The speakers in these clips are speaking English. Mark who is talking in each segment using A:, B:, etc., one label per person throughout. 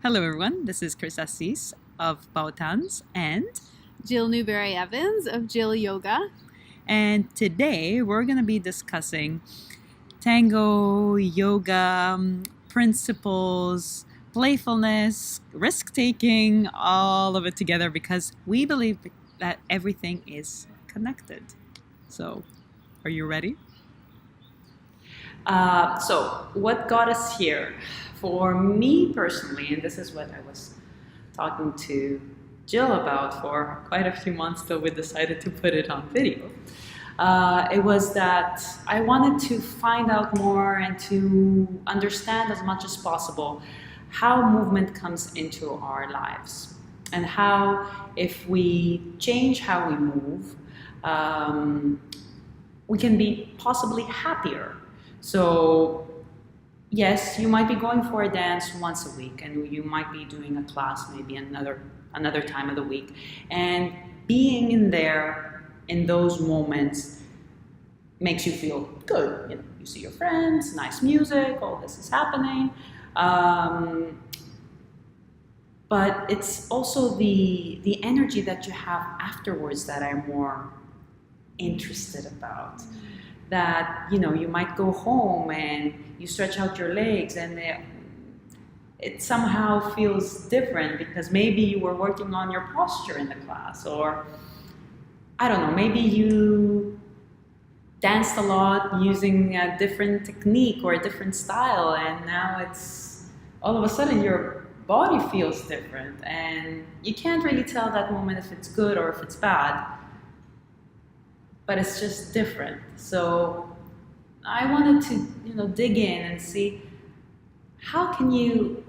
A: Hello, everyone. This is Chrisa Assis of Bautanz,
B: Newberry Evans of Jill Yoga.
A: and today we're going to be discussing tango, yoga, principles, playfulness, risk taking, all of it together because we believe that everything is connected. So, are you ready? So, what got us here? For me personally, and this is what I was talking to Jill about for quite a few months till we decided to put it on video. It was that I wanted to find out more and to understand as much as possible how movement comes into our lives and how, if we change how we move, we can be possibly happier. So yes, you might be going for a dance once a week, and you might be doing a class maybe another time of the week, and being in there in those moments makes you feel good. You see your friends, nice music, all this is happening, but it's also the energy that you have afterwards that I'm more interested about. That you might go home and you stretch out your legs and it somehow feels different because maybe you were working on your posture in the class, or I don't know, maybe you danced a lot using a different technique or a different style, and now it's all of a sudden your body feels different and you can't really tell that moment if it's good or if it's bad, but it's just different. So I wanted to, dig in and see how can you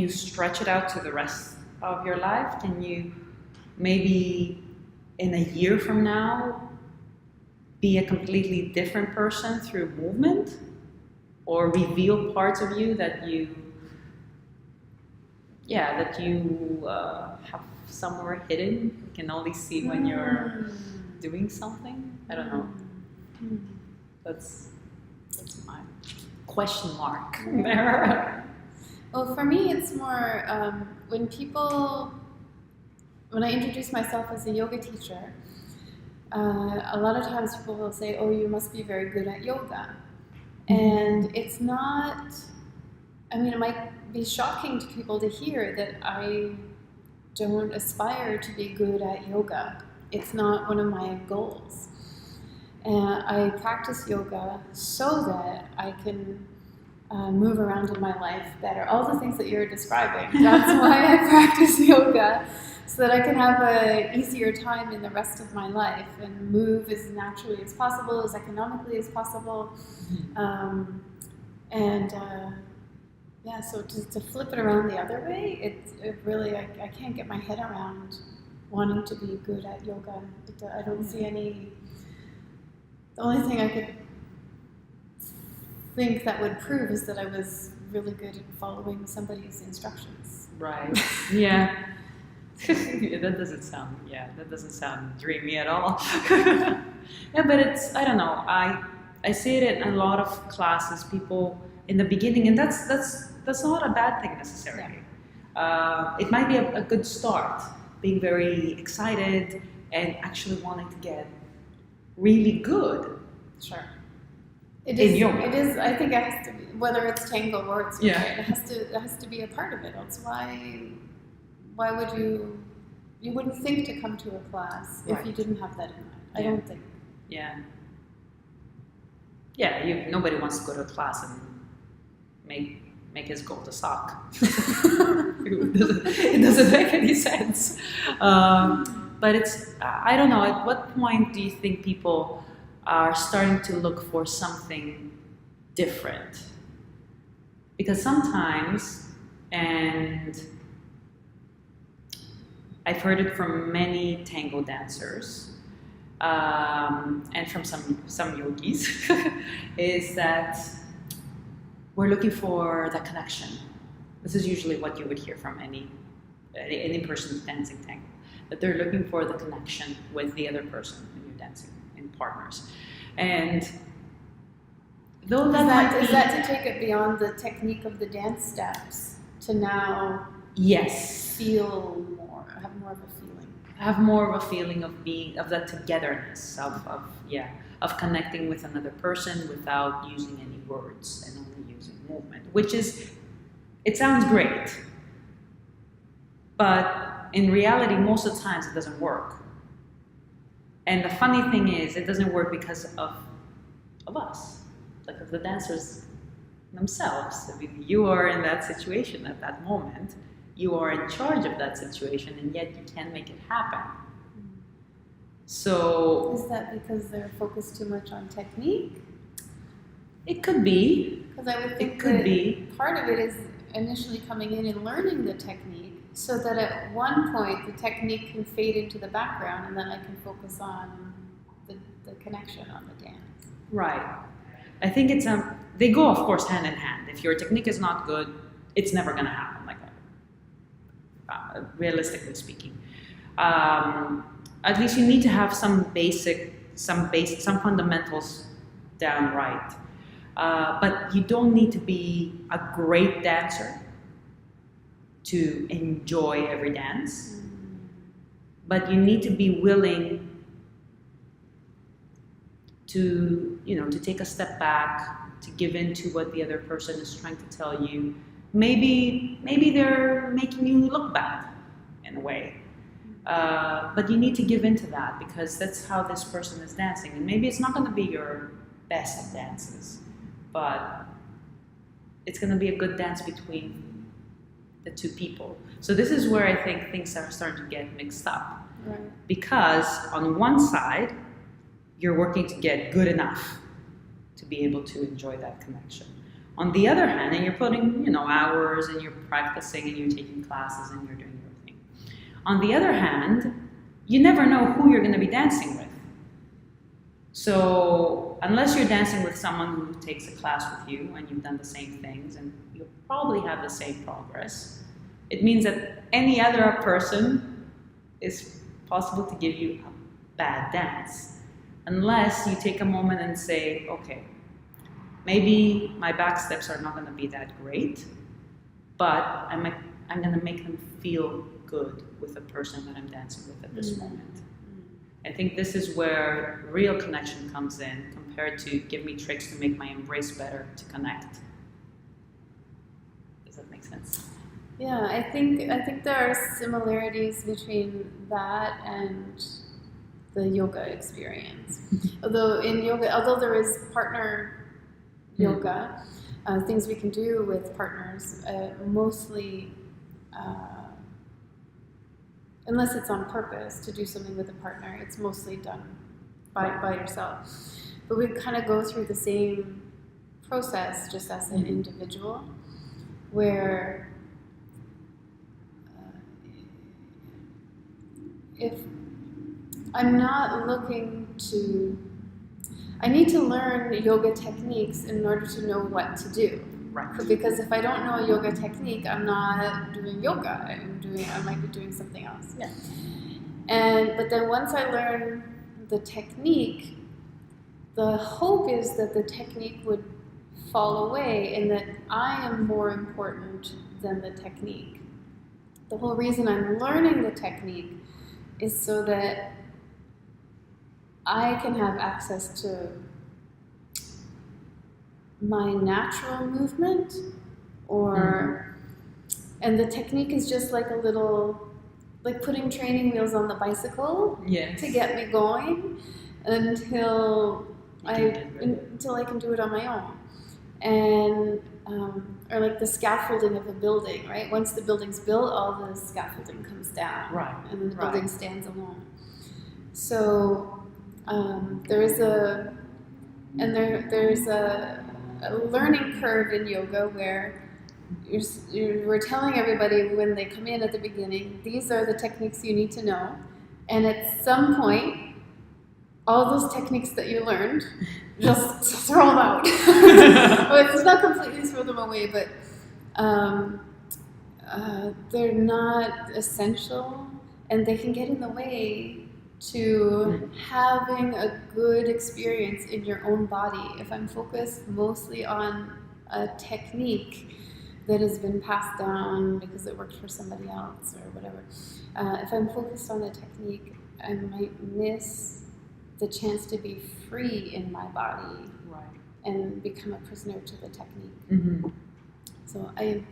A: stretch it out to the rest of your life? Can you maybe in a year from now be a completely different person through movement, or reveal parts of you that you have somewhere hidden, you can only see when you're doing something? I don't know. That's my question mark there.
B: Well, for me, it's more when I introduce myself as a yoga teacher, a lot of times people will say, "Oh, you must be very good at yoga," and it's not. I mean, it might be shocking to people to hear that I don't aspire to be good at yoga. It's not one of my goals. And I practice yoga so that I can move around in my life better. All the things that you're describing. That's why I practice yoga, so that I can have an easier time in the rest of my life and move as naturally as possible, as economically as possible. So to flip it around the other way, it really, I can't get my head around wanting to be good at yoga. I don't see any. The only thing I could think that would prove is that I was really good at following somebody's instructions.
A: Right. Yeah. That doesn't sound dreamy at all. Yeah, but I don't know. I see it in a lot of classes. People in the beginning, and that's not a bad thing necessarily. Yeah. It might be a good start, being very excited and actually wanting to get really good.
B: Sure. It is.
A: Yoga.
B: It is. I think it has to be, whether it's tango or it's yoga,
A: yeah.
B: It has to be a part of it. Else why would you wouldn't think to come to a class if you didn't have that in mind. I don't think.
A: Yeah. Yeah. Nobody wants to go to a class and make his goal to suck. It doesn't make any sense. But I don't know, at what point do you think people are starting to look for something different? Because sometimes, and I've heard it from many tango dancers, and from some yogis, is that we're looking for the connection. This is usually what you would hear from any person dancing tango. That they're looking for the connection with the other person when you're dancing in partners. And though
B: is that to take it beyond the technique of the dance steps to now
A: Yes.
B: feel more, have more of a feeling.
A: Have more of a feeling of being, of that togetherness, of connecting with another person without using any words and only using movement, which is, it sounds great, but in reality, most of the times it doesn't work. And the funny thing is, it doesn't work because of us, like of the dancers themselves. I mean, you are in that situation at that moment. You are in charge of that situation, and yet you can't make it happen. So
B: Is that because they're focused too much on technique?
A: it could be.
B: Because I would think
A: It could
B: that
A: be.
B: part of it is initially coming in and learning the technique, so that at one point the technique can fade into the background, and then I can focus on the connection on the dance.
A: Right. I think it's they go, of course, hand in hand. If your technique is not good, it's never going to happen like that. Realistically speaking, at least you need to have some fundamentals down right. But you don't need to be a great dancer to enjoy every dance. But you need to be willing to, to take a step back, to give in to what the other person is trying to tell you. Maybe they're making you look bad in a way. But you need to give in to that, because that's how this person is dancing. And maybe it's not going to be your best dances, but it's going to be a good dance between the two people. So this is where I think things are starting to get mixed up.
B: Right.
A: Because on one side, you're working to get good enough to be able to enjoy that connection. On the other hand, and you're putting, hours, and you're practicing, and you're taking classes, and you're doing your thing. On the other hand, you never know who you're going to be dancing with. So unless you're dancing with someone who takes a class with you and you've done the same things and you'll probably have the same progress, it means that any other person is possible to give you a bad dance. Unless you take a moment and say, okay, maybe my back steps are not going to be that great, but I'm going to make them feel good with the person that I'm dancing with at this moment. I think this is where real connection comes in, compared to give me tricks to make my embrace better to connect. Does that make sense?
B: Yeah, I think there are similarities between that and the yoga experience. Although there is partner yoga, things we can do with partners, mostly, unless it's on purpose to do something with a partner, it's mostly done by yourself. But we kind of go through the same process just as an individual, where if I'm not looking to, I need to learn yoga techniques in order to know what to do.
A: Right.
B: Because if I don't know a yoga technique, I'm not doing yoga. I might be doing something else.
A: Yeah.
B: But then once I learn the technique, the hope is that the technique would fall away and that I am more important than the technique. The whole reason I'm learning the technique is so that I can have access to my natural movement, and the technique is just like a little, like putting training wheels on the bicycle to get me going until I can do it on my own. And or like the scaffolding of a building, right? Once the building's built, all the scaffolding comes down,
A: right?
B: And then the building stands alone. So there's a learning curve in yoga where we're telling everybody when they come in at the beginning, these are the techniques you need to know, and at some point, all those techniques that you learned, just throw them out. Well, it's not completely throw them away, but they're not essential, and they can get in the way to having a good experience in your own body. If I'm focused mostly on a technique, that has been passed down because it worked for somebody else or whatever. If I'm focused on the technique, I might miss the chance to be free in my body,
A: Right.
B: and become a prisoner to the technique.
A: Mm-hmm.
B: So I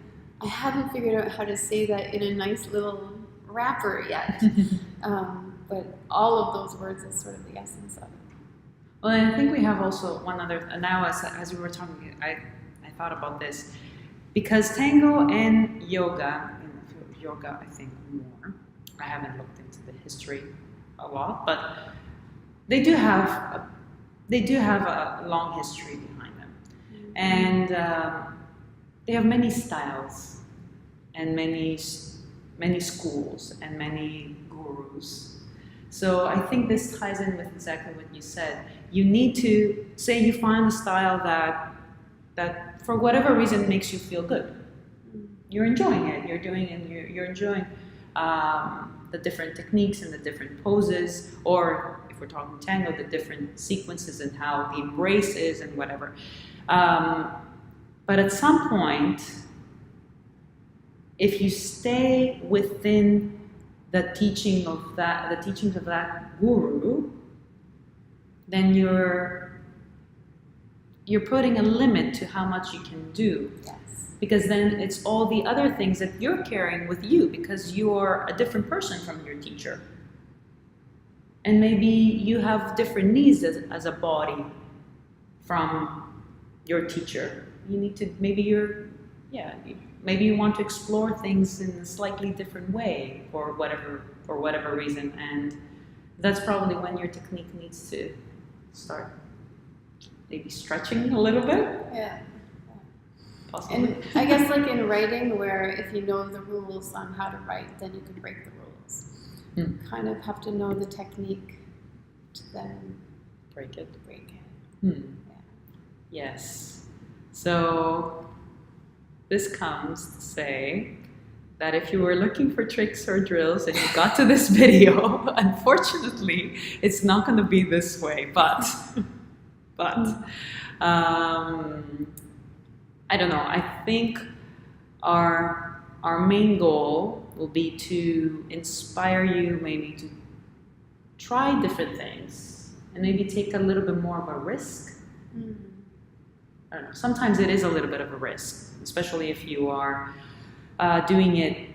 B: haven't figured out how to say that in a nice little wrapper yet, but all of those words is sort of the essence of it.
A: Well, and I think we have also one other, now as we were talking, I thought about this, because tango and yoga, yoga I think more, I haven't looked into the history a lot, but they do have a long history behind them, and they have many styles and many schools and many gurus. So I think this ties in with exactly what you said. You need to say you find a style that for whatever reason makes you feel good. You're enjoying it. You're doing it. You're enjoying the different techniques and the different poses, or if we're talking tango, the different sequences and how the embrace is and whatever. But at some point, if you stay within the teachings of that guru, then you're putting a limit to how much you can do.
B: Yes.
A: Because then it's all the other things that you're carrying with you, because you're a different person from your teacher. And maybe you have different needs as a body from your teacher. You need to, maybe you want to explore things in a slightly different way for whatever reason, and that's probably when your technique needs to start maybe stretching a little bit.
B: Yeah.
A: Possibly.
B: And I guess like in writing, where if you know the rules on how to write, then you can break the rules. You kind of have to know the technique to then
A: break it.
B: Yeah.
A: Yes. So this comes to say that if you were looking for tricks or drills and you got to this video, unfortunately, it's not going to be this way. But I don't know. I think our main goal will be to inspire you, maybe to try different things and maybe take a little bit more of a risk. I don't know. Sometimes it is a little bit of a risk, especially if you are doing it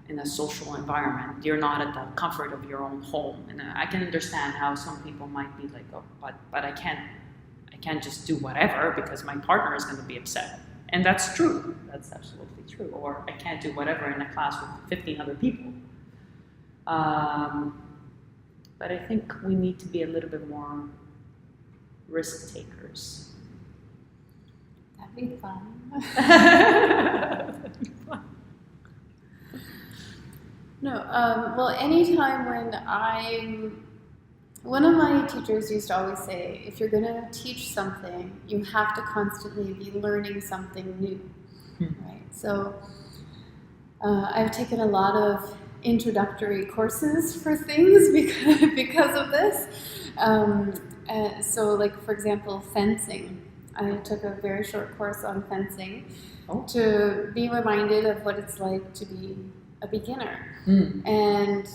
A: in a social environment. You're not at the comfort of your own home, and I can understand how some people might be like, "Oh, but I can't just do whatever because my partner is going to be upset," and that's true. That's absolutely true. Or I can't do whatever in a class with 15 other people. But I think we need to be a little bit more risk takers.
B: That'd be fun. No, well, anytime one of my teachers used to always say, if you're going to teach something, you have to constantly be learning something new, right? So I've taken a lot of introductory courses for things because of this. So like, for example, fencing. I took a very short course on fencing to be reminded of what it's like to be a beginner. And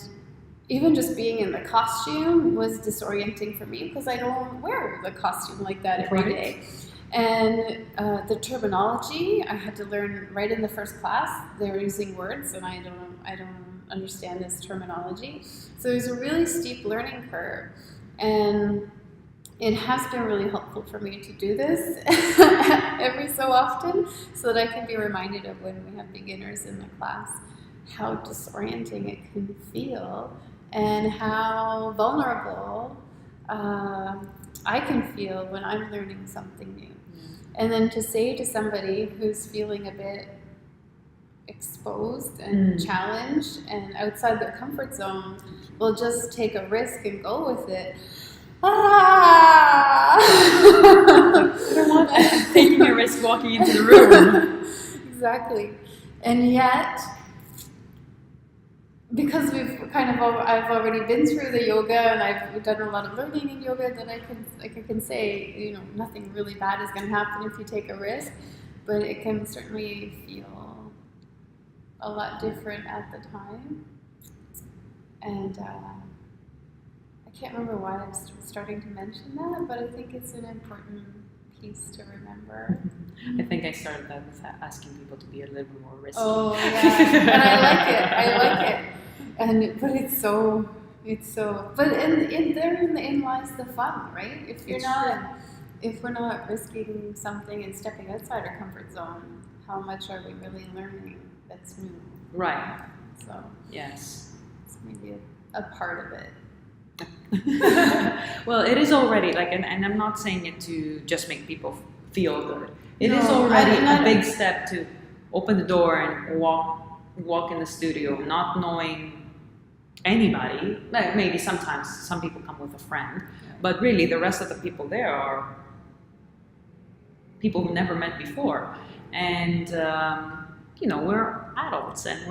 B: even just being in the costume was disorienting for me because I don't wear the costume like that every day. And the terminology I had to learn right in the first class. They were using words, and I don't understand this terminology. So there's a really steep learning curve, and it has been really helpful for me to do this every so often, so that I can be reminded of when we have beginners in the class, how disorienting it can feel and how vulnerable I can feel when I'm learning something new. And then to say to somebody who's feeling a bit exposed and challenged and outside their comfort zone, will just take a risk and go with it. I
A: don't want that. Taking a risk walking into the room.
B: Exactly. And yet, because I've already been through the yoga and I've done a lot of learning in yoga, that I can say, nothing really bad is going to happen if you take a risk. but it can certainly feel a lot different at the time. And I can't remember why I was starting to mention that, but I think it's an important piece to remember.
A: I think I started that with asking people to be a little more risky.
B: Oh yeah, and I like it. And but it's so. But therein lies the fun, right? If we're not risking something and stepping outside our comfort zone, how much are we really learning that's new?
A: Right.
B: So
A: yes,
B: it's maybe a part of it.
A: Well, it is already like, and I'm not saying it to just make people feel good. It is
B: No,
A: already a big step to open the door and walk in the studio, not knowing anybody. Like maybe sometimes some people come with a friend, but really the rest of the people there are people who never met before, and we're adults and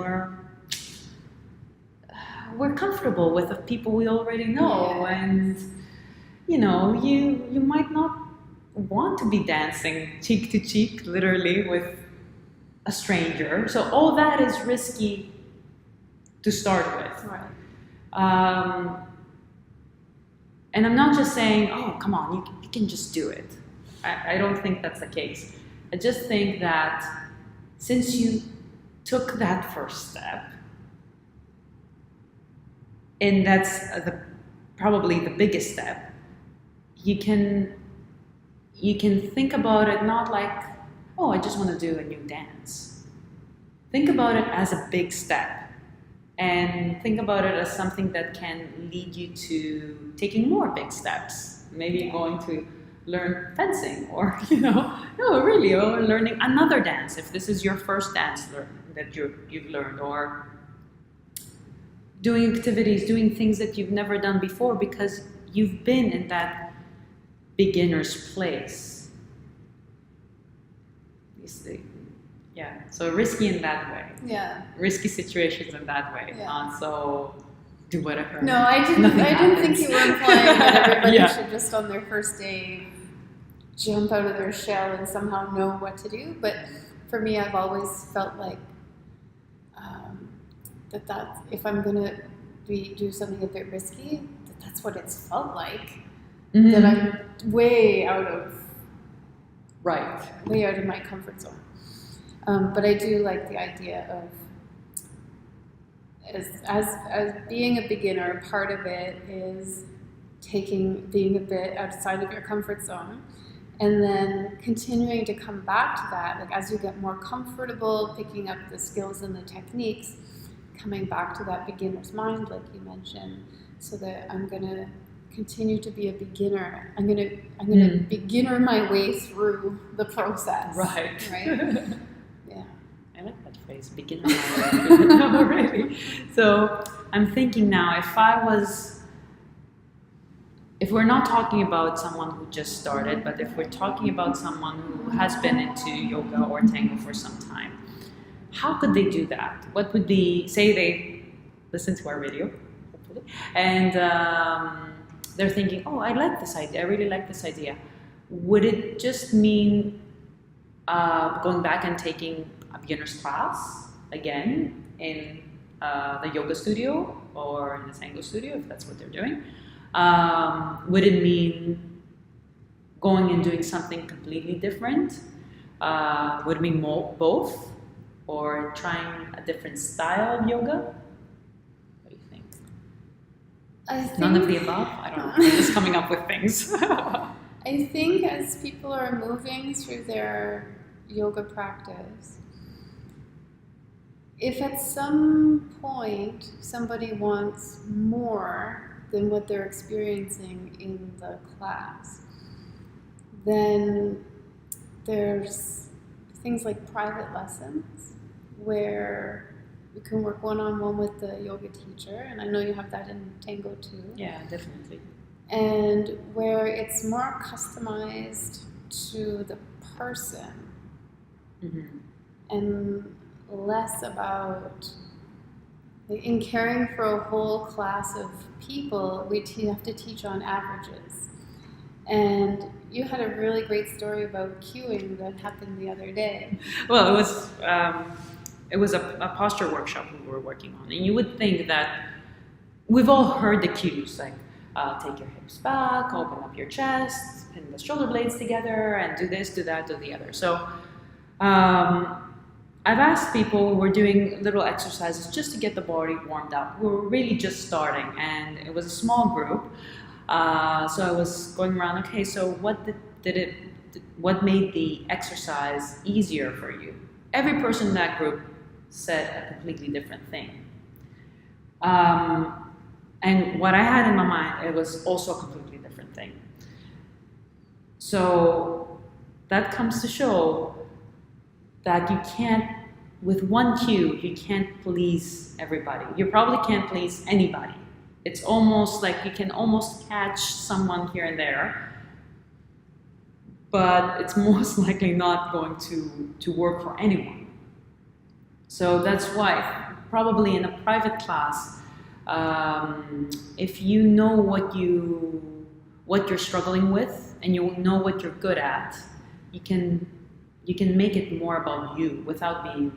A: we're comfortable with the people we already know, and you might not want to be dancing cheek to cheek, literally, with a stranger. So all that is risky to start with.
B: Right.
A: And I'm not just saying, oh, come on, you can just do it. I don't think that's the case. I just think that since you took that first step, and that's probably the biggest step, you can think about it not like, oh, I just want to do a new dance. Think about it as a big step, and think about it as something that can lead you to taking more big steps. Maybe going to learn fencing, or or learning another dance if this is your first dance that you've learned, or doing activities, doing things that you've never done before because you've been in that beginner's place. You see? Yeah, so risky in that way.
B: Yeah.
A: Risky situations in that way.
B: Yeah.
A: So do whatever.
B: No, I didn't think you were implying that everybody should just on their first day jump out of their shell and somehow know what to do. But for me, I've always felt like that if I'm gonna do something a bit risky, that's what it's felt like. Mm-hmm. That I'm way out of my comfort zone. But I do like the idea of as being a beginner. Part of it is being a bit outside of your comfort zone, and then continuing to come back to that. Like as you get more comfortable picking up the skills and the techniques, coming back to that beginner's mind, like you mentioned, so that I'm gonna continue to be a beginner. I'm gonna beginner my way through the process. Right. Yeah.
A: I like that phrase, beginner my way. No, really. So I'm thinking now, if we're not talking about someone who just started, but if we're talking about someone who has been into yoga or tango for some time, how could they do that? What would be, say they listen to our video, hopefully, and they're thinking, oh, I like this idea, I really like this idea. Would it just mean going back and taking a beginner's class again in the yoga studio or in the tango studio, if that's what they're doing? Would it mean going and doing something completely different? Would it mean both? Or trying a different style of yoga? What do you think?
B: I think
A: none of the above? I don't know. I'm just coming up with things.
B: I think as people are moving through their yoga practice, if at some point somebody wants more than what they're experiencing in the class, then there's things like private lessons where you can work one-on-one with the yoga teacher, and I know you have that in tango too.
A: Yeah, definitely.
B: And where it's more customized to the person, and less about, in caring for a whole class of people, we have to teach on averages. And you had a really great story about cueing that happened the other day.
A: Well, it was a posture workshop we were working on, and you would think that we've all heard the cues like take your hips back, open up your chest, pin the shoulder blades together, and do this, do that, do the other. So I've asked people, we're doing little exercises just to get the body warmed up. We were really just starting, and it was a small group. So I was going around, okay, so what made the exercise easier for you? Every person in that group said a completely different thing. And what I had in my mind, it was also a completely different thing. So that comes to show that you can't, with one cue, you can't please everybody. You probably can't please anybody. It's almost like you can almost catch someone here and there, but it's most likely not going to work for anyone. So that's why, probably in a private class, if you know what you're struggling with and you know what you're good at, you can make it more about you without being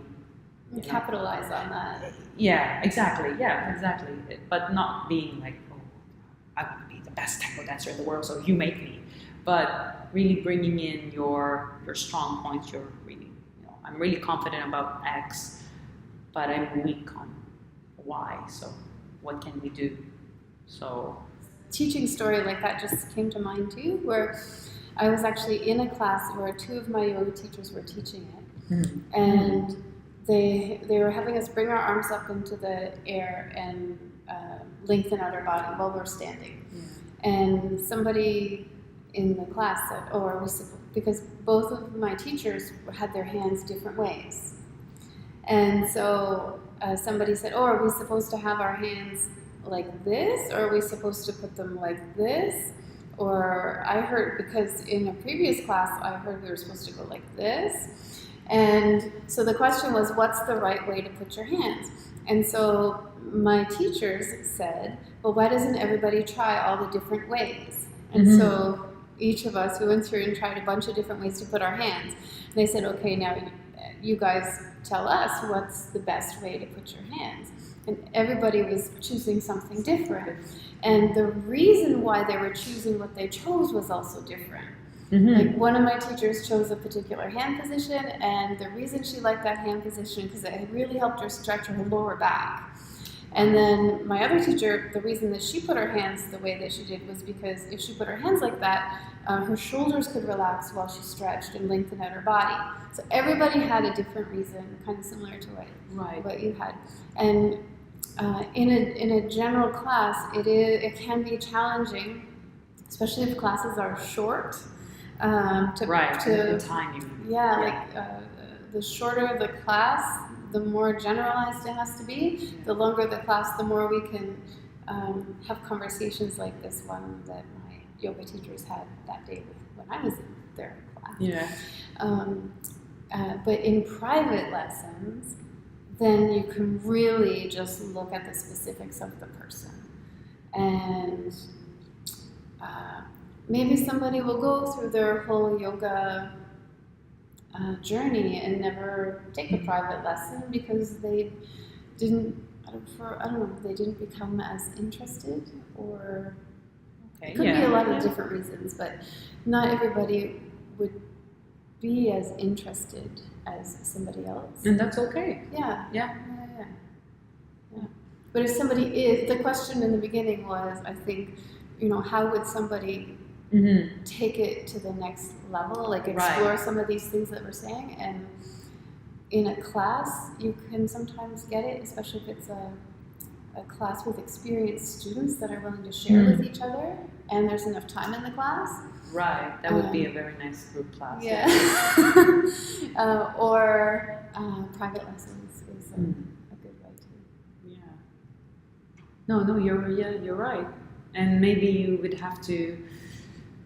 B: capitalize on that.
A: Yeah, exactly. But not being like, oh, I want to be the best tango dancer in the world, so you make me. But really bringing in your strong points. You're really, I'm really confident about X, but I'm weak on Y. So what can we do? So
B: teaching story like that just came to mind too, where I was actually in a class where two of my yoga teachers were teaching it, and they were having us bring our arms up into the air and lengthen out our body while we're standing. And somebody in the class said, "Oh, are we supposed?" Because both of my teachers had their hands different ways, and so somebody said, "Oh, are we supposed to have our hands like this, or are we supposed to put them like this?" Or I heard, because in a previous class I heard we were supposed to go like this. And so the question was, what's the right way to put your hands? And so my teachers said, well, why doesn't everybody try all the different ways? And so each of us, we went through and tried a bunch of different ways to put our hands. And they said, okay, now you guys tell us what's the best way to put your hands. And everybody was choosing something different. And the reason why they were choosing what they chose was also different. Like one of my teachers chose a particular hand position, and the reason she liked that hand position because it really helped her stretch her lower back. And then my other teacher, the reason that she put her hands the way that she did was because if she put her hands like that, her shoulders could relax while she stretched and lengthened out her body. So everybody had a different reason, kind of similar to what you had. And in a general class, it can be challenging, especially if classes are short.
A: The time.
B: The shorter the class, the more generalized it has to be. The longer the class, the more we can have conversations like this one that my yoga teachers had that day when I was in their class. But in private lessons, then you can really just look at the specifics of the person. And maybe somebody will go through their whole yoga journey and never take a private lesson because they didn't, they didn't become as interested, or it could be a lot of different reasons, but not everybody would be as interested as somebody else.
A: And that's okay.
B: Yeah. But if somebody is, the question in the beginning was, I think, how would somebody take it to the next level, like explore some of these things that we're saying? And in a class, you can sometimes get it, especially if it's a class with experienced students that are willing to share with each other, and there's enough time in the class.
A: Right, that would be a very nice group class.
B: Yeah. Or private lessons is a good way too.
A: Yeah. No, you're right. And maybe you would have to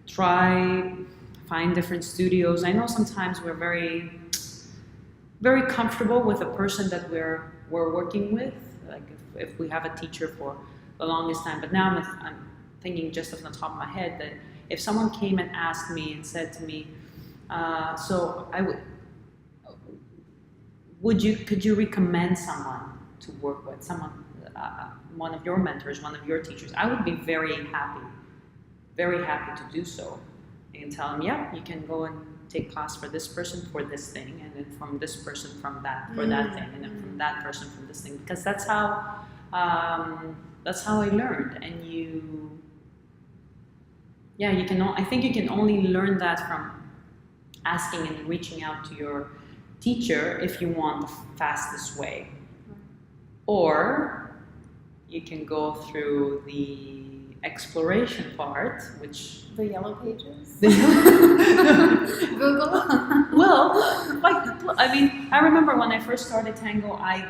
A: find different studios. I know sometimes we're very, very comfortable with a person that we're working with. Like if we have a teacher for the longest time, but now I'm thinking just off the top of my head that if someone came and asked me and said to me, so could you recommend someone to work with, one of your mentors, one of your teachers? I would be very happy to do so. You can tell them, yeah, you can go and take class for this person for this thing, and then from this person from that for that thing, and then from that person from this thing, because that's how I learned. And you can. I think you can only learn that from asking and reaching out to your teacher if you want the fastest way, or you can go through the exploration part, which
B: the yellow pages,
A: Google. Well, I remember when I first started tango, I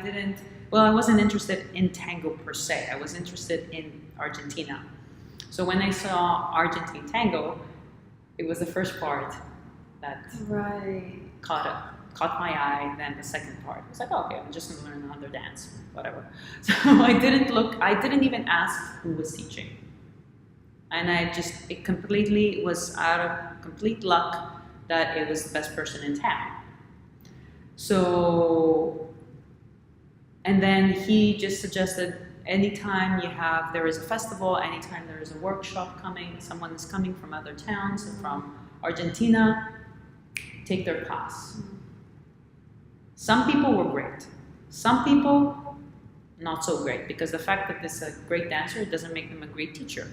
A: wasn't interested in tango per se. I was interested in Argentina. So when I saw Argentine tango, it was the first part that caught my eye. Then the second part was like, okay, I'm just going to learn another dance, whatever. So I didn't even ask who was teaching. And it was out of complete luck that it was the best person in town. So, and then he just suggested, anytime there is a festival, anytime there is a workshop coming, someone is coming from other towns, from Argentina, take their class. Some people were great. Some people, not so great, because the fact that this is a great dancer doesn't make them a great teacher.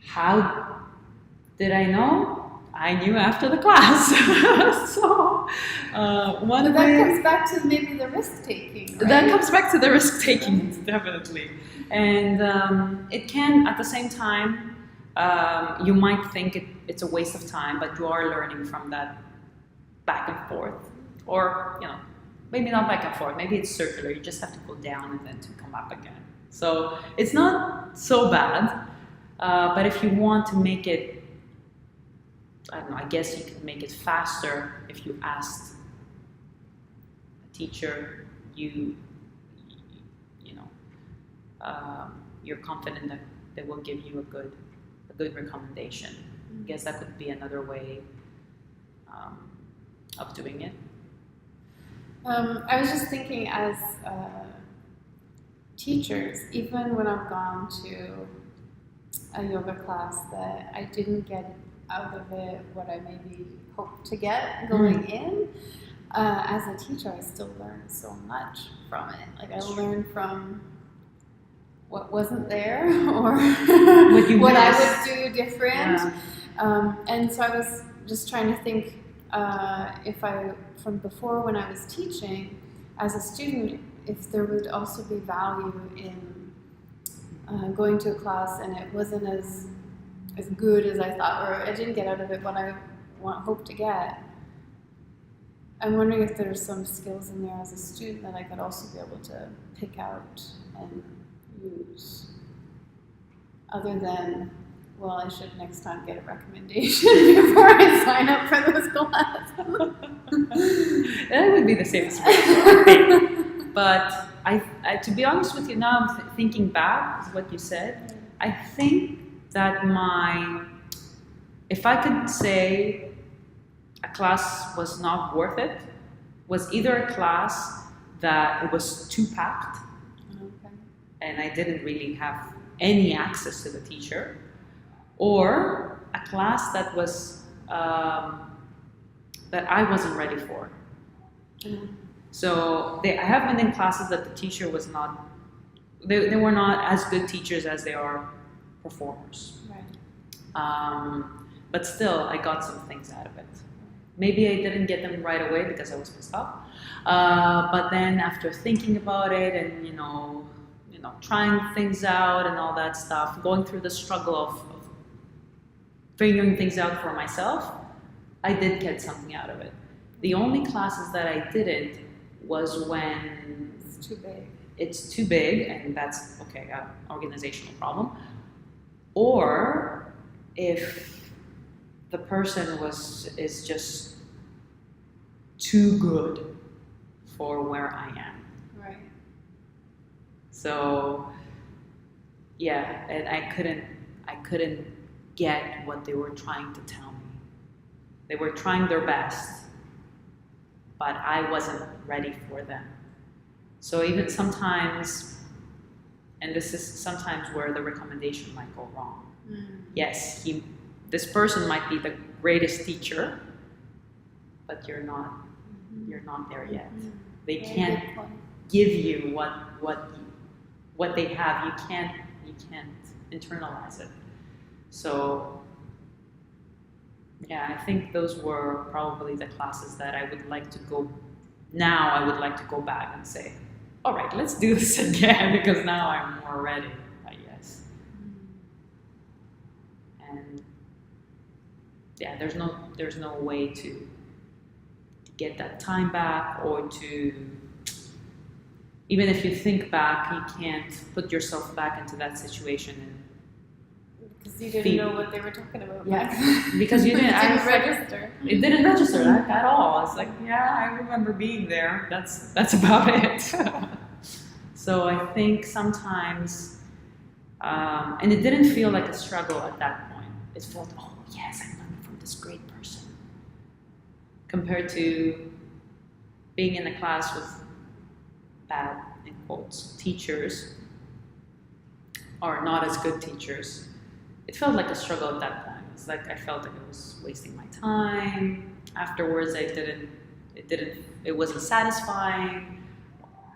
A: How did I know? I knew after the class. So,
B: that comes back to maybe the risk-taking, right?
A: That comes back to the risk-taking, definitely. And it can, at the same time, you might think it's a waste of time, but you are learning from that back and forth. Or, maybe not back and forth, maybe it's circular. You just have to go down and then to come up again. So it's not so bad. But if you want to make it, I don't know, I guess you could make it faster if you asked a teacher, you're confident that they will give you a good recommendation. I guess that could be another way of doing it.
B: I was just thinking, as teachers, even when I've gone to a yoga class that I didn't get out of it what I maybe hoped to get going in, as a teacher, I still learned so much from it. Like, I learned from what wasn't there, or what I would do different. Yeah. And so I was just trying to think, from before when I was teaching as a student, if there would also be value in going to a class and it wasn't as good as I thought, or I didn't get out of it what I hoped to get. I'm wondering if there's some skills in there as a student that I could also be able to pick out and use, other than, well, I should next time get a recommendation before I sign up for this class.
A: That would be the safest way. But I, to be honest with you, now I'm thinking back to what you said, I think that if I could say a class was not worth it, was either a class that it was too packed, and I didn't really have any access to the teacher, or a class that was that I wasn't ready for. So I have been in classes that the teacher was not, they were not as good teachers as they are performers. Right. But still, I got some things out of it. Maybe I didn't get them right away because I was pissed off. But then after thinking about it and, trying things out and all that stuff, going through the struggle of figuring things out for myself, I did get something out of it. The only classes that I didn't was when it's too big, and that's okay, an organizational problem, or if the person is just too good for where I am.
B: Right.
A: So yeah, and I couldn't get what they were trying to tell me. They were trying their best, but I wasn't ready for them. So even sometimes, and this is sometimes where the recommendation might go wrong. Yes, this person might be the greatest teacher, but you're not there yet. They can't give you what they have. You can't internalize it. So yeah, I think those were probably the classes that I would like to go. Now I would like to go back and say, all right, let's do this again, because now I'm more ready, I guess. And yeah, there's no way to get that time back, or to, even if you think back, you can't put yourself back into that situation.
B: Because you didn't know what they were talking about.
A: Yeah, because you didn't.
B: It didn't register.
A: It didn't register at all. It's like, yeah, I remember being there. That's about it. So I think sometimes, and it didn't feel like a struggle at that point. It felt, oh yes, I learned from this great person. Compared to being in a class with bad, in quotes, teachers, or not as good teachers, it felt like a struggle at that point. It's like I felt like I was wasting my time. Afterwards, it wasn't satisfying.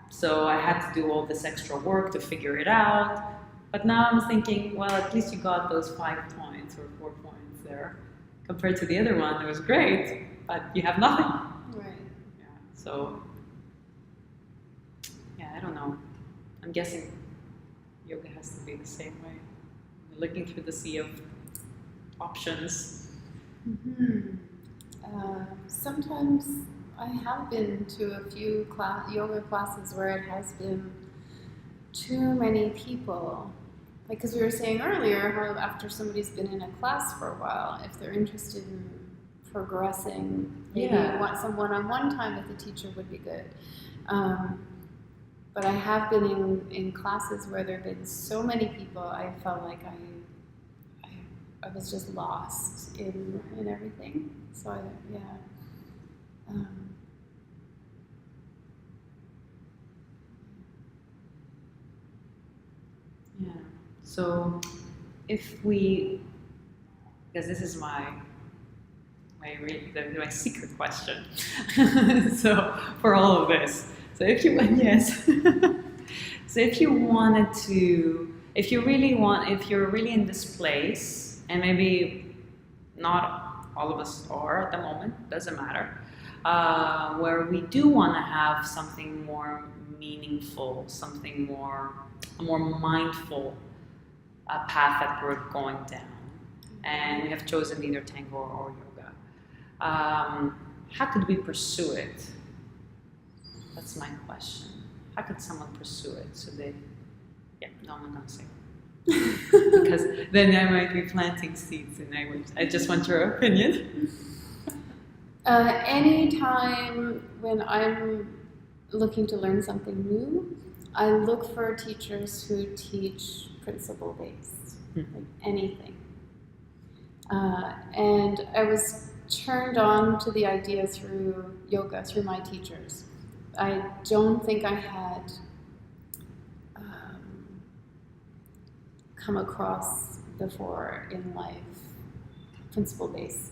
A: So I had to do all this extra work to figure it out. But now I'm thinking, well, at least you got those 5 points or 4 points there. Compared to the other one, it was great, but you have nothing.
B: Right.
A: Yeah. So, yeah, I don't know. I'm guessing yoga has to be the same way. Looking through the sea of options.
B: Sometimes I have been to a few yoga classes where it has been too many people. Because we were saying earlier how after somebody's been in a class for a while, if they're interested in progressing, maybe want some one-on-one time with the teacher would be good. But I have been in classes where there have been so many people, I felt like I was just lost in everything. So
A: Yeah. So if because this is my secret question. So for all of this, so if you're really in this place, and maybe not all of us are at the moment, doesn't matter, where we do want to have something more meaningful, something more, a more mindful path that we're going down, and we have chosen either tango or yoga. How could we pursue it? That's my question. How could someone pursue it? So I'm not gonna say because then I might be planting seeds, and I just want your opinion.
B: Anytime when I'm looking to learn something new, I look for teachers who teach principle-based, like anything. And I was turned on to the idea through yoga, through my teachers. I don't think I had come across before in life principle-based.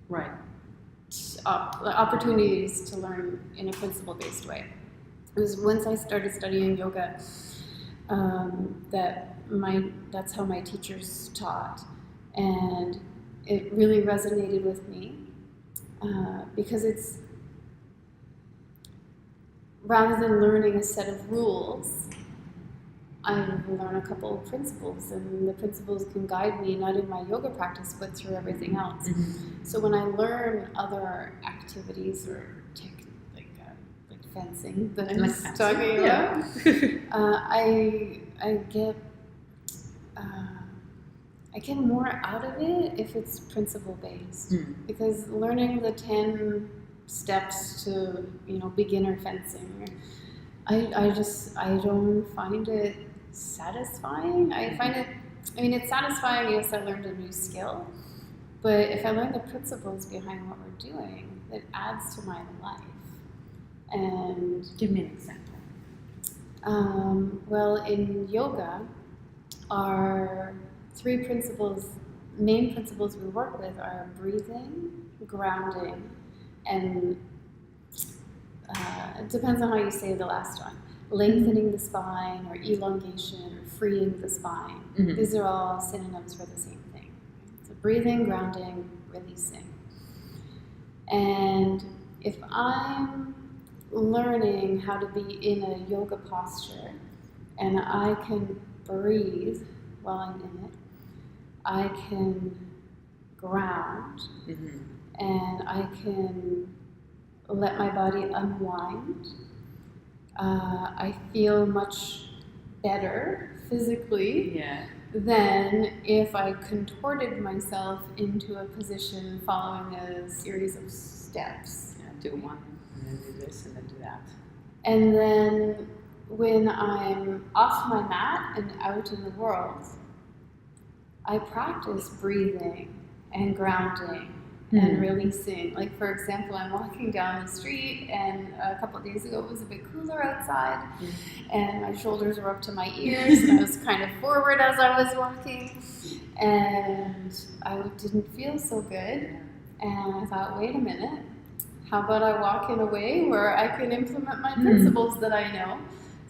A: Right.
B: Opportunities to learn in a principle-based way. It was once I started studying yoga that's how my teachers taught, and it really resonated with me because it's rather than learning a set of rules, I learn a couple of principles, and the principles can guide me not in my yoga practice but through everything else. Mm-hmm. So when I learn other activities or like fencing that I'm talking about, I get more out of it if it's principle based, because learning the 10 steps to beginner fencing, I don't find it satisfying. I find it I mean, it's satisfying, yes, I learned a new skill, but if I learn the principles behind what we're doing, it adds to my life. And
A: give me an example.
B: Well, in yoga, our three principles, main principles we work with are breathing, grounding, and it depends on how you say the last one. Lengthening the spine, or elongation, or freeing the spine.
A: Mm-hmm.
B: These are all synonyms for the same thing. So breathing, grounding, releasing. And if I'm learning how to be in a yoga posture, and I can breathe while I'm in it, I can ground,
A: Mm-hmm.
B: and I can let my body unwind. I feel much better physically than if I contorted myself into a position following a series of steps.
A: Yeah, do one, and then do this, and then do that.
B: And then when I'm off my mat and out in the world, I practice breathing and grounding and releasing. Like, for example, I'm walking down the street, and a couple of days ago it was a bit cooler outside, and my shoulders were up to my ears, and I was kind of forward as I was walking, and I didn't feel so good. And I thought, wait a minute, how about I walk in a way where I can implement my principles that I know?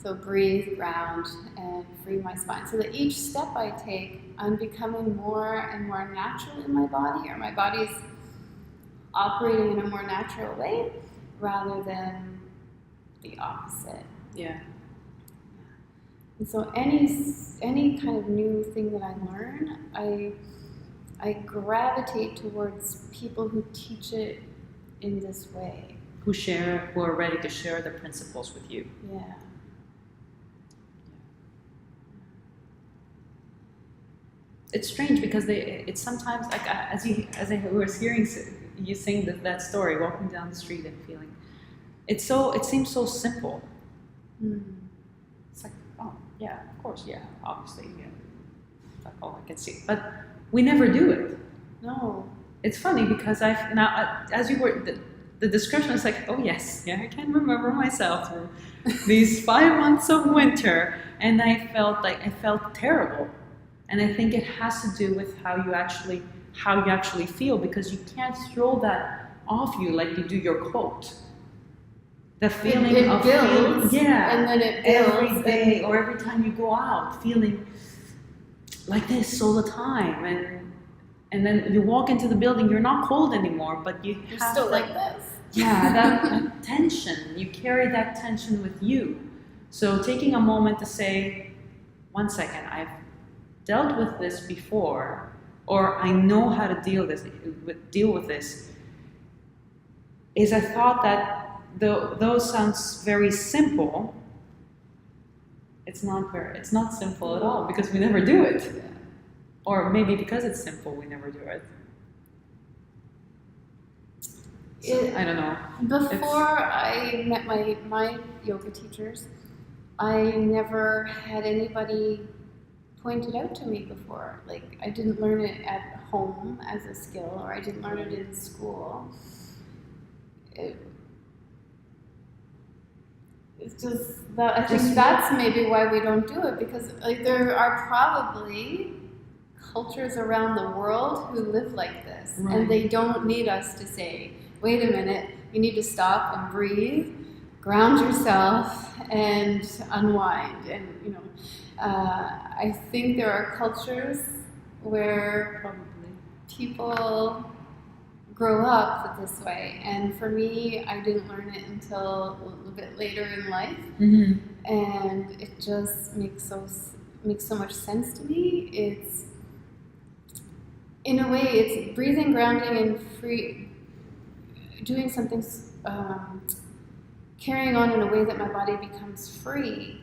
B: So breathe, ground, and free my spine. So that each step I take, I'm becoming more and more natural in my body, or my body's operating in a more natural way rather than the opposite.
A: Yeah.
B: And so any kind of new thing that I learn, I gravitate towards people who teach it in this way.
A: Who are ready to share the principles with you.
B: Yeah.
A: It's strange because it's sometimes like as I was hearing you sing that story, walking down the street and feeling, it seems so simple. It's like, oh yeah, of course, yeah, obviously, yeah, that's all I can see. But we never do it.
B: No.
A: It's funny because as you were the description is like, oh yes, yeah, I can remember myself through these 5 months of winter, and I felt terrible. And I think it has to do with how you actually feel, because you can't throw that off you like you do your quote. The feeling
B: it
A: of
B: builds, and then it builds
A: every day or every time you go out, feeling like this all the time, and then you walk into the building, you're not cold anymore, but you're
B: still like this.
A: Yeah, that tension. You carry that tension with you. So taking a moment to say, 1 second, I've dealt with this before, or I know how to deal with this, is I thought that those sounds very simple. It's not simple at all, because we never do it. Or maybe because it's simple, we never do it. So, I don't know.
B: Before I met my yoga teachers, I never had anybody point it out to me before. Like, I didn't learn it at home as a skill, or I didn't learn it in school. It's just that I think that's maybe why we don't do it, because like there are probably cultures around the world who live like this, and they don't need us to say, wait a minute, you need to stop and breathe, ground yourself, and unwind. And I think there are cultures where probably people grow up this way, and for me, I didn't learn it until a little bit later in life, and it just makes so much sense to me. It's, in a way, it's breathing, grounding, and free, doing something, carrying on in a way that my body becomes free.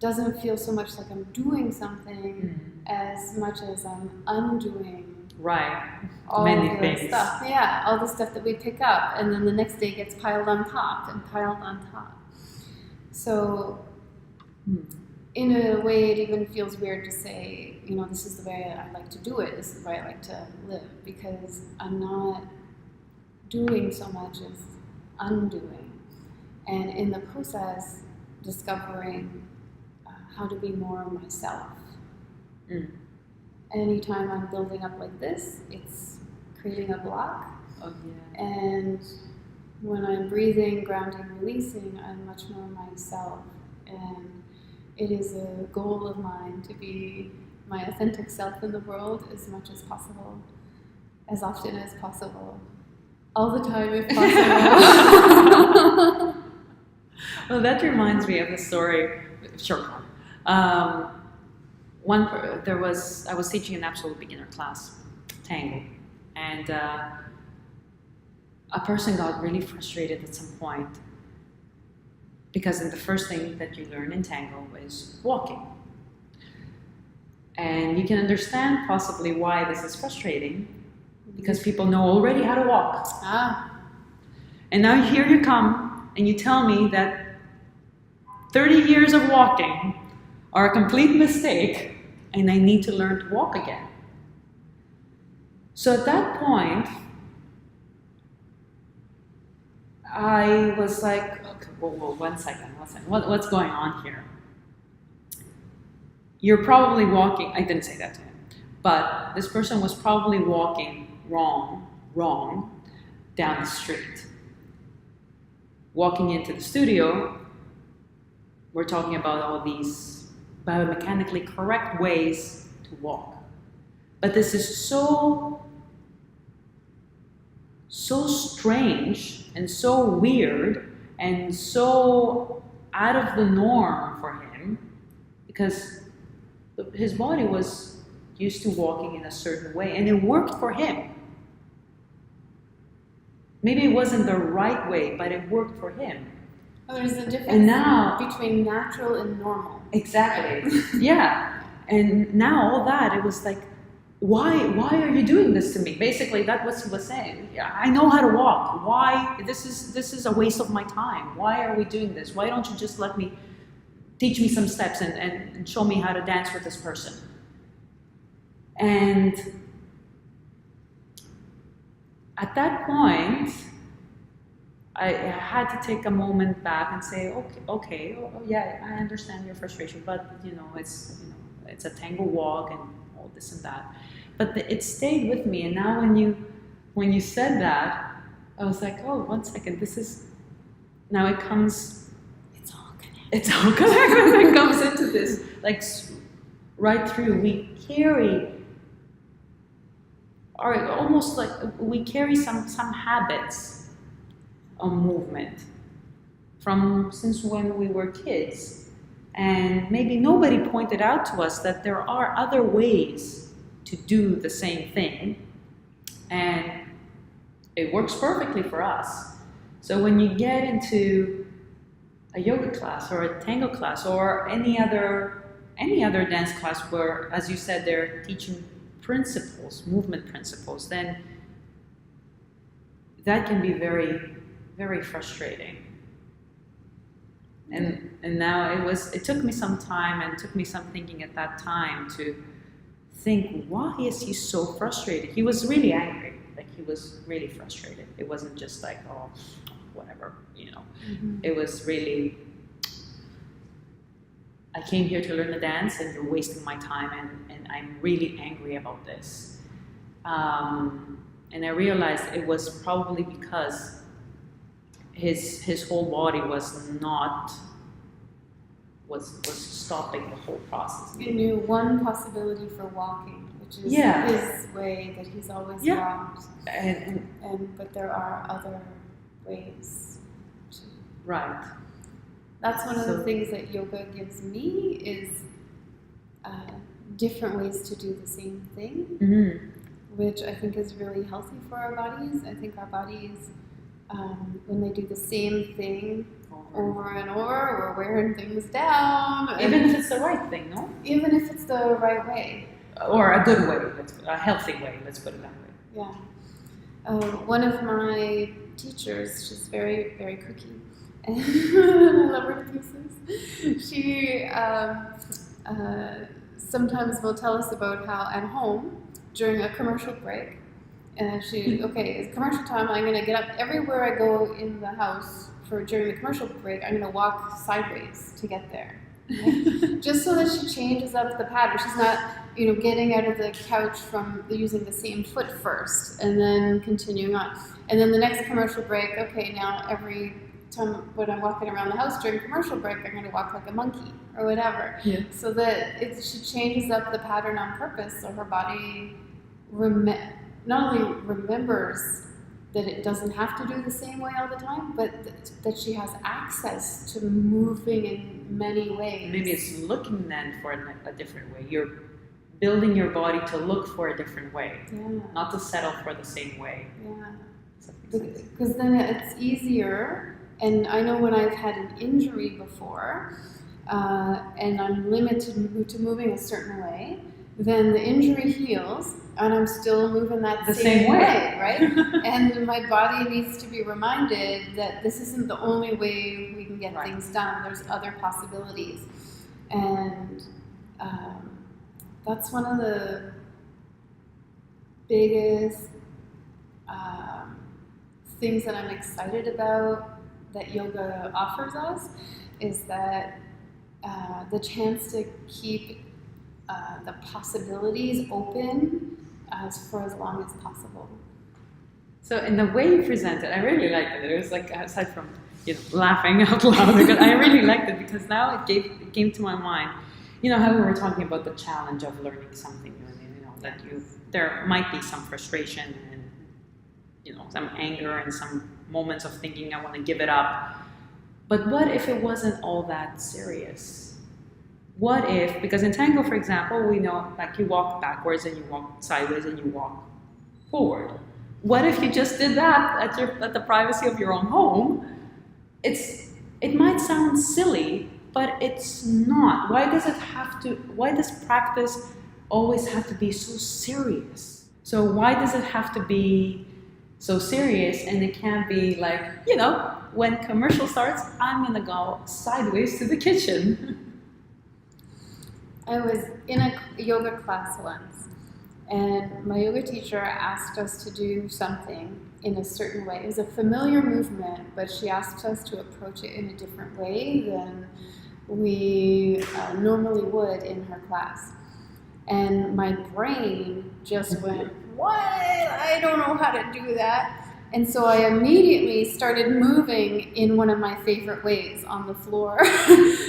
B: Doesn't feel so much like I'm doing something as much as I'm undoing all
A: many
B: the
A: things.
B: stuff. Yeah, all the stuff that we pick up, and then the next day gets piled on top and piled on top. So in a way, it even feels weird to say, this is the way I like to do it, this is the way I like to live, because I'm not doing so much as undoing. And in the process, discovering how to be more myself.
A: Mm.
B: Anytime I'm building up like this, it's creating a block.
A: Oh, yeah.
B: And when I'm breathing, grounding, releasing, I'm much more myself. And it is a goal of mine to be my authentic self in the world as much as possible, as often as possible, all the time if possible.
A: Well, that reminds me of a story, short one. I was teaching an absolute beginner class, Tango, and a person got really frustrated at some point because the first thing that you learn in Tango is walking. And you can understand possibly why this is frustrating, because people know already how to walk. And now here you come and you tell me that 30 years of walking are a complete mistake and I need to learn to walk again. So at that point, I was like, okay, whoa, one second. What's going on here? You're probably walking, I didn't say that to him, but this person was probably walking wrong down the street. Walking into the studio, we're talking about all these biomechanically correct ways to walk. But this is so strange and so weird and so out of the norm for him, because his body was used to walking in a certain way and it worked for him. Maybe it wasn't the right way, but it worked for him.
B: Oh, there's a difference between natural and normal.
A: Exactly. Yeah. And now all that, it was like, why are you doing this to me? Basically, that's what he was saying. Yeah, I know how to walk. Why? This is a waste of my time. Why are we doing this? Why don't you just let me, teach me some steps and show me how to dance with this person? And at that point, I had to take a moment back and say, okay, yeah, I understand your frustration, but it's a tango walk and all this and that. But it stayed with me, and now when you said that, I was like, oh, one second, now it comes. It's all connected. It's all connected. It comes into this, like right through. We carry. Or almost like we carry some habits of movement from since when we were kids, and maybe nobody pointed out to us that there are other ways to do the same thing, and it works perfectly for us. So when you get into a yoga class or a tango class or any other dance class where, as you said, they're teaching principles, movement principles, then that can be very, very frustrating. And now it took me some time and took me some thinking at that time to think, why is he so frustrated? He was really angry, like he was really frustrated. It wasn't just like, oh, whatever, Mm-hmm. It was really, I came here to learn the dance and you're wasting my time and I'm really angry about this. And I realized it was probably because his whole body was stopping the whole process.
B: You knew one possibility for walking, which is his way that he's always walked. But there are other ways.
A: Right.
B: That's one of the things that yoga gives me is different ways to do the same thing,
A: mm-hmm.
B: which I think is really healthy for our bodies. I think our bodies, when they do the same thing over and over, we're wearing things down.
A: Even if it's the right thing, no?
B: Even if it's the right way.
A: Or a good way, a healthy way, let's put it that way.
B: Yeah. One of my teachers, she's very, very cookie, and I love her to pieces. She sometimes will tell us about how at home during a commercial break, okay, it's commercial time. I'm going to get up everywhere I go in the house during the commercial break. I'm going to walk sideways to get there, right? Just so that she changes up the pattern. She's not, getting out of the couch from using the same foot first and then continuing on. And then the next commercial break, okay, now every time when I'm walking around the house during commercial break, I'm going to walk like a monkey or whatever.
A: Yeah.
B: So that she changes up the pattern on purpose, so her body not only remembers that it doesn't have to do the same way all the time, but that she has access to moving in many ways.
A: Maybe it's looking then for a different way. You're building your body to look for a different way, not to settle for the same way.
B: Yeah, because then it's easier. And I know when I've had an injury before, and I'm limited to moving a certain way, then the injury heals, and I'm still moving the same way, right? And my body needs to be reminded that this isn't the only way we can get things done. There's other possibilities. And that's one of the biggest things that I'm excited about that yoga offers us, is that the chance to keep the possibilities open for as long as possible.
A: So in the way you presented, I really liked it. It was like, aside from laughing out loud, because I really liked it, because now it came to my mind. How we were talking about the challenge of learning something new, that there might be some frustration and some anger and some moments of thinking I want to give it up. But what if it wasn't all that serious? What if, because in tango, for example, we know like you walk backwards and you walk sideways and you walk forward. What if you just did that at the privacy of your own home? It might sound silly, but it's not. Why does practice always have to be so serious? So why does it have to be so serious, and it can't be like, when commercial starts, I'm gonna go sideways to the kitchen?
B: I was in a yoga class once, and my yoga teacher asked us to do something in a certain way. It was a familiar movement, but she asked us to approach it in a different way than we normally would in her class. And my brain just went, what? I don't know how to do that. And so I immediately started moving in one of my favorite ways on the floor,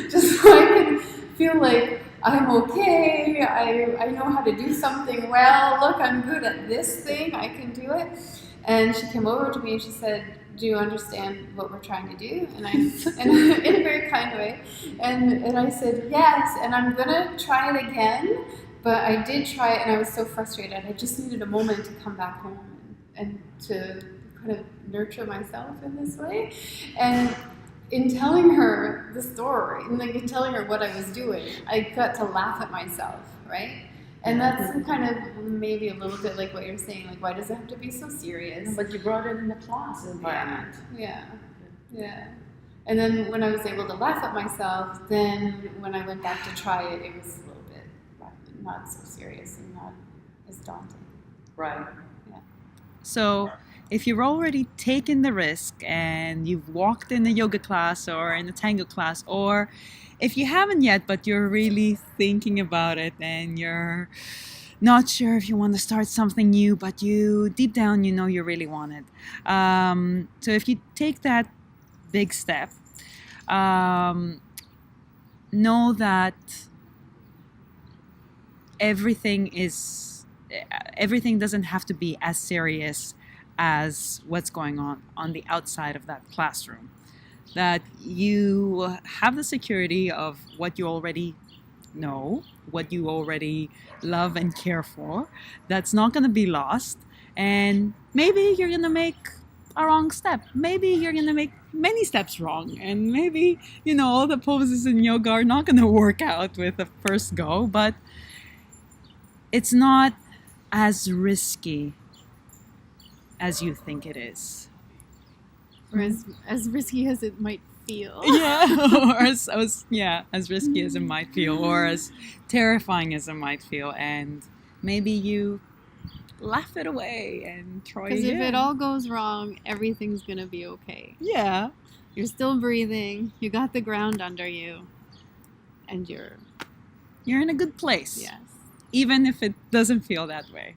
B: just so I could feel like I'm okay, I know how to do something well, look, I'm good at this thing, I can do it. And she came over to me and she said, do you understand what we're trying to do? And in a very kind way. And I said, yes, and I'm gonna try it again. But I did try it, and I was so frustrated. I just needed a moment to come back home and to kind of nurture myself in this way. And in telling her the story, and in telling her what I was doing, I got to laugh at myself, right? And that's kind of maybe a little bit like what you're saying, like, why does it have to be so serious?
A: But you brought it in the class environment.
B: Yeah. And then when I was able to laugh at myself, then when I went back to try it, it was not so serious and not as daunting.
A: Right.
B: Yeah.
A: So if you've already taken the risk and you've walked in a yoga class or in a tango class, or if you haven't yet but you're really thinking about it and you're not sure if you want to start something new, but you deep down you really want it. So if you take that big step, know that everything doesn't have to be as serious as what's going on the outside of that classroom. That you have the security of what you already know, what you already love and care for. That's not going to be lost. And maybe you're going to make a wrong step. Maybe you're going to make many steps wrong. And maybe, all the poses in yoga are not going to work out with the first go. But it's not as risky as you think it is.
B: Or as risky as it might feel.
A: Yeah, or as risky as it might feel, or as terrifying as it might feel, and maybe you laugh it away and try again.
B: Because if it all goes wrong, everything's gonna be okay.
A: Yeah.
B: You're still breathing. You got the ground under you, and you're
A: in a good place.
B: Yes.
A: Even if it doesn't feel that way.